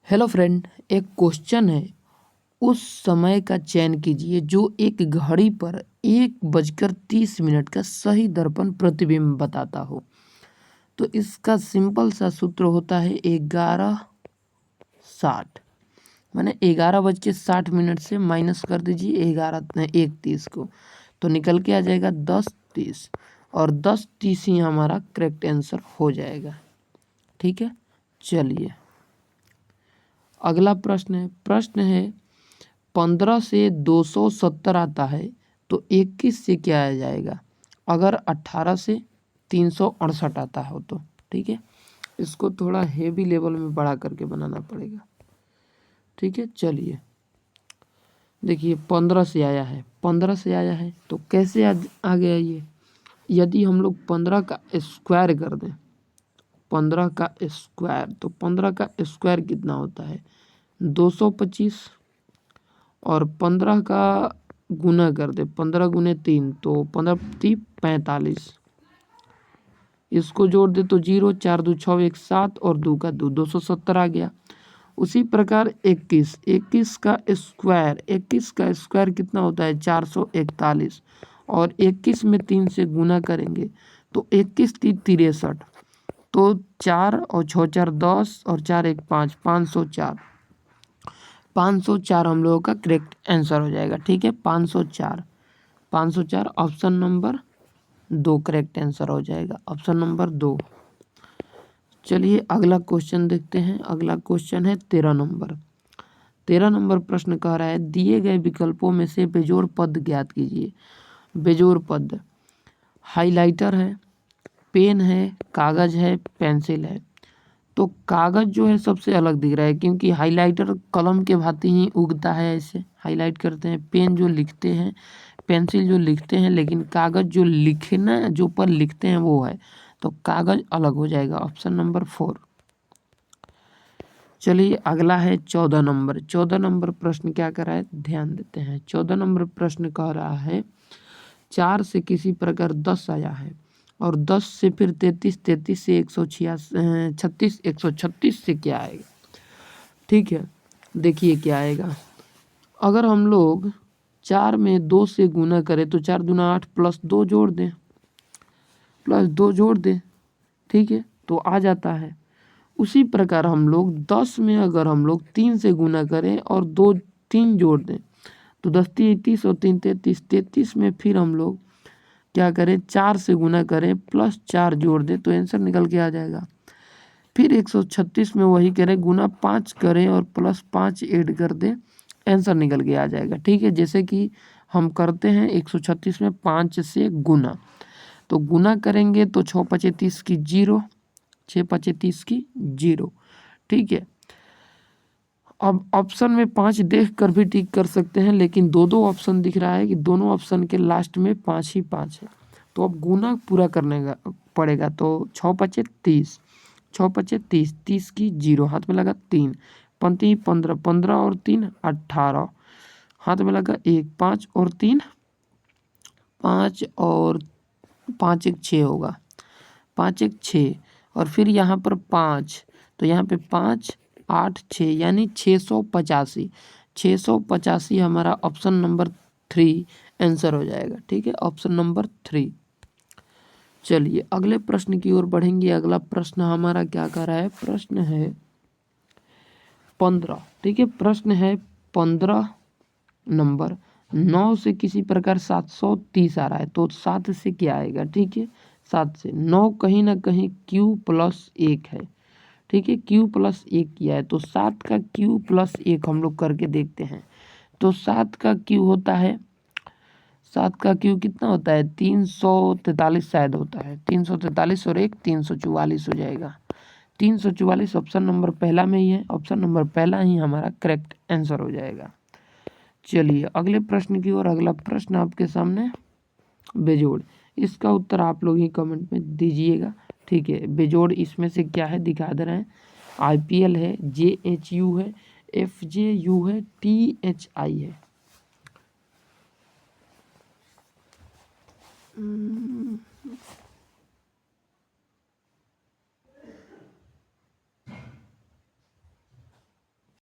Hello friend, एक question है। उस समय का चयन कीजिए जो एक घड़ी पर 1:30 का सही दर्पण प्रतिबिंब बताता हो। तो इसका सिंपल सा सूत्र होता है 11:60। मैंने 11:60 से माइनस कर दीजिए 1:30 को, तो निकल के आ जाएगा 10:30 और 10:30 ही हमारा करेक्ट आंसर हो जाएगा। ठीक है, चलिए अगला प्रश्न है 15 से 270 आता है तो 21 से क्या आ जाएगा अगर 18 से 368 आता हो तो। ठीक है, इसको थोड़ा हेवी लेवल में बढ़ा करके बनाना पड़ेगा। ठीक है, चलिए देखिए 15 से आया है, 15 से आया है तो कैसे आ गया ये। यदि हम लोग 15 का स्क्वायर कर दें, 15 का स्क्वायर, तो 15 का स्क्वायर कितना होता है 225 और 15 का गुना कर दे 15 गुने 3 तो 15×3=45। इसको जोड़ दे तो 0, 4 2 6 1 7 और 2 का 2 270 आ गया। उसी प्रकार 21 का स्क्वायर कितना होता है 441 और 21 में 3 से गुना करेंगे तो 21×3=63। तो 4 और 6 4 10 और 4 1 5 504 504 हम लोगों का करेक्ट आंसर हो जाएगा। ठीक है, 504 ऑप्शन नंबर 2 करेक्ट आंसर हो जाएगा, ऑप्शन नंबर 2। चलिए अगला क्वेश्चन देखते हैं। अगला क्वेश्चन है 13 नंबर प्रश्न कह रहा है दिए गए विकल्पों में से बेजोड़ पद ज्ञात कीजिए। बेजोड़ पद हाइलाइटर है, पेन है, कागज है, पेंसिल है। तो कागज जो है सबसे अलग दिख रहा है क्योंकि हाइलाइटर कलम के भांति ही उगता है, ऐसे हाईलाइट करते हैं। पेन जो लिखते हैं, पेंसिल जो लिखते हैं, लेकिन कागज जो लिखना जो पर लिखते हैं वो है, तो कागज अलग हो जाएगा, ऑप्शन नंबर 4। चलिए अगला है 14 नंबर प्रश्न क्या कर रहा है ध्यान देते हैं। 14 नंबर प्रश्न कह रहा है 4 से किसी प्रकार 10 आया है और 10 से फिर 33, 33 से 136, 136 से क्या आएगा। ठीक है, देखिए क्या आएगा। अगर हम लोग 4 में 2 से गुना करें तो 4 दूना 8 +2 जोड़ दें, ठीक है, तो आ जाता है। उसी प्रकार हम लोग 10 में अगर हम लोग 3 से गुना करें और 2 3 जोड़ दें तो 10 3 30 और 3 33, 33 में फिर हम लोग क्या करें 4 से गुना करें +4 जोड़ दें तो आंसर निकल के आ जाएगा। फिर 136 में वही करें, गुना 5 करें और +5 ऐड कर दें, आंसर निकल के आ जाएगा। ठीक है, जैसे कि हम करते हैं 136 में 5 से गुना, तो गुना करेंगे तो 6 5 30 की 0, 6 5 30 की 0। ठीक है, अब ऑप्शन में 5 देख कर भी टिक कर सकते हैं, लेकिन दो ऑप्शन दिख रहा है कि दोनों ऑप्शन के लास्ट में 5 ही 5 है, तो अब गुना पूरा करने का पड़ेगा। तो 6 5 30, 6 5 30, 30 की 0, हाथ में लगा 3, 15 15, 15 और 3 18, हाथ में लगा 1, 5 और 3 5 और 5 1 6 होगा, 5 1 6 और फिर यहाँ पर 5, तो यहाँ पे 5 8 6 यानी 685, 685 हमारा ऑप्शन नंबर 3 आंसर हो जाएगा। ठीक है, ऑप्शन नंबर 3। चलिए अगले प्रश्न की ओर बढ़ेंगे। अगला प्रश्न हमारा क्या कर रहा है, प्रश्न है 15। ठीक है, प्रश्न है 15 नंबर 9 से किसी प्रकार 730 आ रहा है तो 7 से क्या आएगा। ठीक है, 7 से 9 कहीं ना कहीं q+1 है। ठीक है, q+1 किया है तो 7 का q+1 हम लोग करके देखते हैं। तो 7 का q होता है, 7 का q कितना होता है 343 शायद होता है, 343 और 1 344 हो जाएगा। 344 ऑप्शन नंबर पहला में ही है, ऑप्शन नंबर पहला ही हमारा करेक्ट आंसर हो जाएगा। चलिए अगले प्रश्न की ओर। अगला प्रश्न आपके सामने बेजोड़, इसका उत्तर आप लोग ही कमेंट में दीजिएगा। ठीक है, बेजोड़ इसमें से क्या है दिखा दे रहे हैं। IPL है, JHU है, FJU है, THI है।